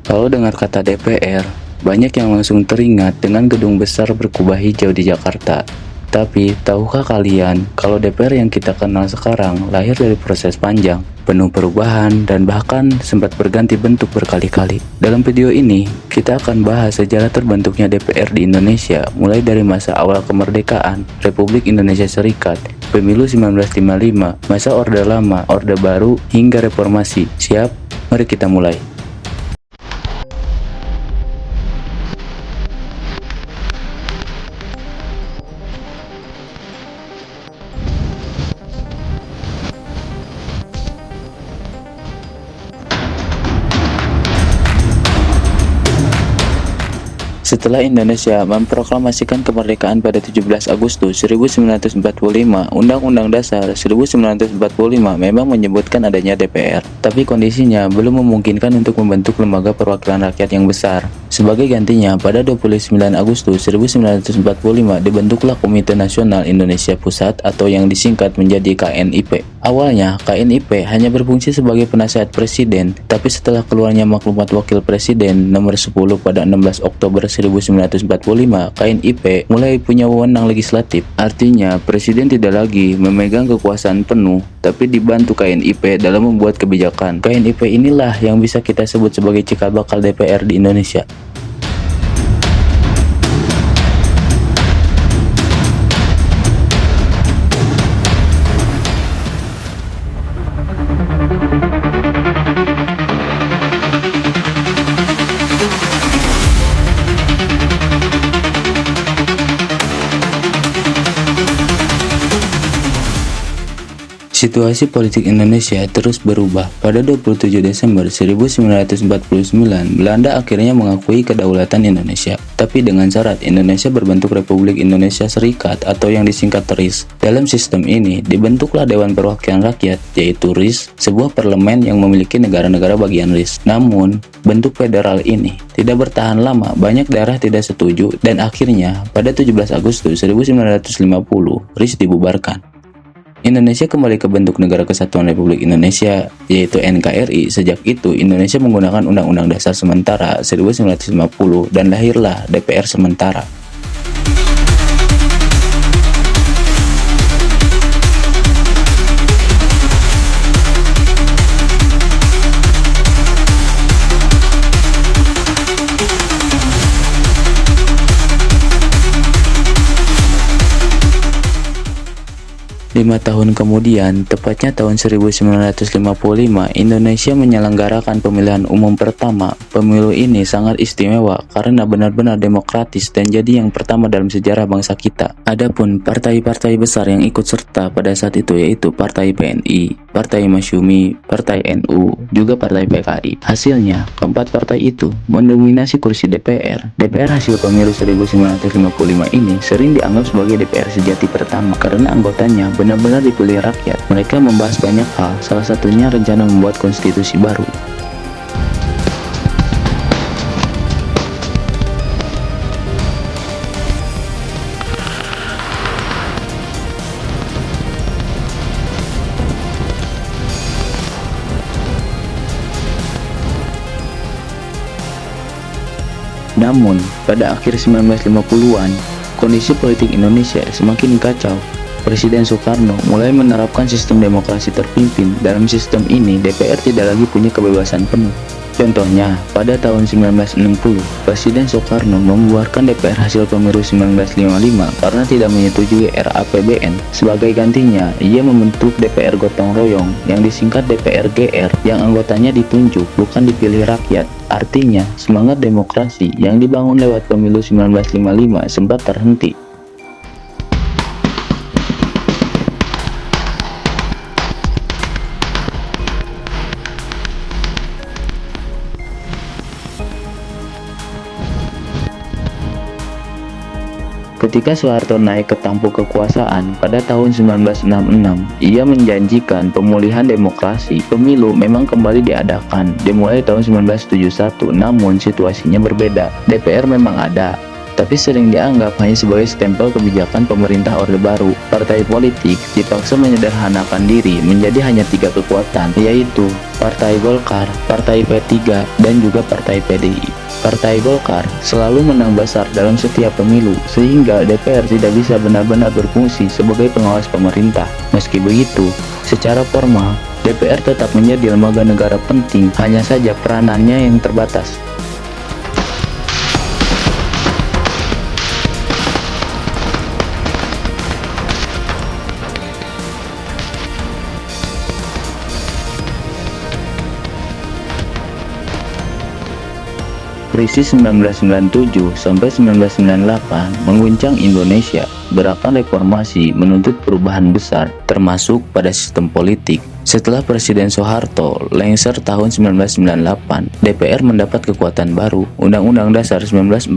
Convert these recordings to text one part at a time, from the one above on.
Kalau dengar kata DPR, banyak yang langsung teringat dengan gedung besar berkubah hijau di Jakarta. Tapi, tahukah kalian kalau DPR yang kita kenal sekarang lahir dari proses panjang, penuh perubahan, dan bahkan sempat berganti bentuk berkali-kali? Dalam video ini, kita akan bahas sejarah terbentuknya DPR di Indonesia, mulai dari masa awal kemerdekaan, Republik Indonesia Serikat, Pemilu 1955, masa Orde Lama, Orde Baru, hingga Reformasi. Siap? Mari kita mulai. Setelah Indonesia memproklamasikan kemerdekaan pada 17 Agustus 1945, Undang-Undang Dasar 1945 memang menyebutkan adanya DPR, tapi kondisinya belum memungkinkan untuk membentuk lembaga perwakilan rakyat yang besar. Sebagai gantinya, pada 29 Agustus 1945 dibentuklah Komite Nasional Indonesia Pusat atau yang disingkat menjadi KNIP. Awalnya, KNIP hanya berfungsi sebagai penasehat presiden, tapi setelah keluarnya Maklumat Wakil Presiden nomor 10 pada 16 Oktober 1945, KNIP mulai punya wewenang legislatif. Artinya, presiden tidak lagi memegang kekuasaan penuh, tapi dibantu KNIP dalam membuat kebijakan. KNIP inilah yang bisa kita sebut sebagai cikal bakal DPR di Indonesia. Situasi politik Indonesia terus berubah. Pada 27 Desember 1949, Belanda akhirnya mengakui kedaulatan Indonesia. Tapi dengan syarat Indonesia berbentuk Republik Indonesia Serikat atau yang disingkat RIS. Dalam sistem ini, dibentuklah Dewan Perwakilan Rakyat, yaitu RIS, sebuah parlemen yang memiliki negara-negara bagian RIS. Namun, bentuk federal ini tidak bertahan lama, banyak daerah tidak setuju, dan akhirnya pada 17 Agustus 1950, RIS dibubarkan. Indonesia kembali ke bentuk Negara Kesatuan Republik Indonesia, yaitu NKRI. Sejak itu, Indonesia menggunakan Undang-Undang Dasar Sementara 1950 dan lahirlah DPR sementara. Lima tahun kemudian, tepatnya tahun 1955, Indonesia menyelenggarakan pemilihan umum pertama. Pemilu ini sangat istimewa karena benar-benar demokratis dan jadi yang pertama dalam sejarah bangsa kita. Adapun partai-partai besar yang ikut serta pada saat itu yaitu Partai PNI, Partai Masyumi, Partai NU, juga Partai PKI. Hasilnya, keempat partai itu mendominasi kursi DPR. DPR hasil pemilu 1955 ini sering dianggap sebagai DPR sejati pertama karena anggotanya benar-benar dipilih rakyat. Mereka membahas banyak hal, salah satunya rencana membuat konstitusi baru. Namun, pada akhir 1950-an, kondisi politik Indonesia semakin kacau. Presiden Soekarno mulai menerapkan sistem demokrasi terpimpin. Dalam sistem ini, DPR tidak lagi punya kebebasan penuh. Contohnya, pada tahun 1960, Presiden Soekarno membuarkan DPR hasil pemilu 1955 karena tidak menyetujui RAPBN. Sebagai gantinya, ia membentuk DPR gotong royong yang disingkat DPR GR, yang anggotanya ditunjuk, bukan dipilih rakyat. Artinya, semangat demokrasi yang dibangun lewat pemilu 1955 sempat terhenti. Ketika Soeharto naik ke tampuk kekuasaan pada tahun 1966, ia menjanjikan pemulihan demokrasi. Pemilu memang kembali diadakan dimulai tahun 1971, namun situasinya berbeda. DPR memang ada, tapi sering dianggap hanya sebagai stempel kebijakan pemerintah Orde Baru. Partai politik dipaksa menyederhanakan diri menjadi hanya 3 kekuatan, yaitu Partai Golkar, Partai P3, dan juga Partai PDI. Partai Golkar selalu menang besar dalam setiap pemilu, sehingga DPR tidak bisa benar-benar berfungsi sebagai pengawas pemerintah. Meski begitu, secara formal, DPR tetap menjadi lembaga negara penting, hanya saja peranannya yang terbatas. Krisis 1997 sampai 1998 mengguncang Indonesia. Gerakan reformasi menuntut perubahan besar, termasuk pada sistem politik. Setelah Presiden Soeharto lengser tahun 1998, DPR mendapat kekuatan baru. Undang-Undang Dasar 1945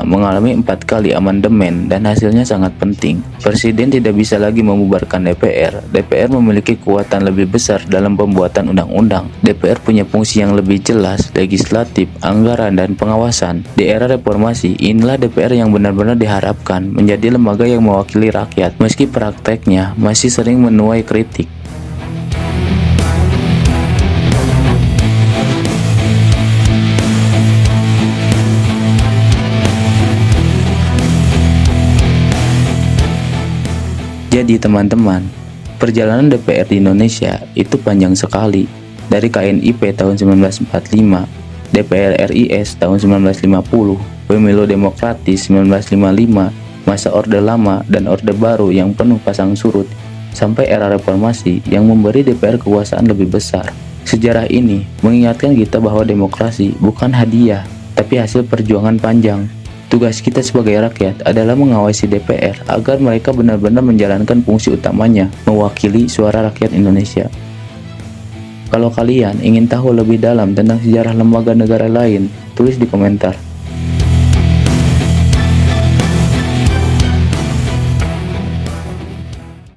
mengalami 4 kali amandemen dan hasilnya sangat penting. Presiden tidak bisa lagi membubarkan DPR. DPR memiliki kekuatan lebih besar dalam pembuatan undang-undang. DPR punya fungsi yang lebih jelas, legislatif, anggaran, dan pengawasan. Di era reformasi, inilah DPR yang benar-benar diharapkan menjadi lembaga yang mewakili rakyat, meski prakteknya masih sering menuai kritik. Jadi teman-teman, perjalanan DPR di Indonesia itu panjang sekali. Dari KNIP tahun 1945, DPR RIS tahun 1950, pemilu demokratis 1955, masa Orde Lama dan Orde Baru yang penuh pasang surut, sampai era reformasi yang memberi DPR kekuasaan lebih besar. Sejarah ini mengingatkan kita bahwa demokrasi bukan hadiah, tapi hasil perjuangan panjang. Tugas kita sebagai rakyat adalah mengawasi DPR agar mereka benar-benar menjalankan fungsi utamanya, mewakili suara rakyat Indonesia. Kalau kalian ingin tahu lebih dalam tentang sejarah lembaga negara lain, tulis di komentar.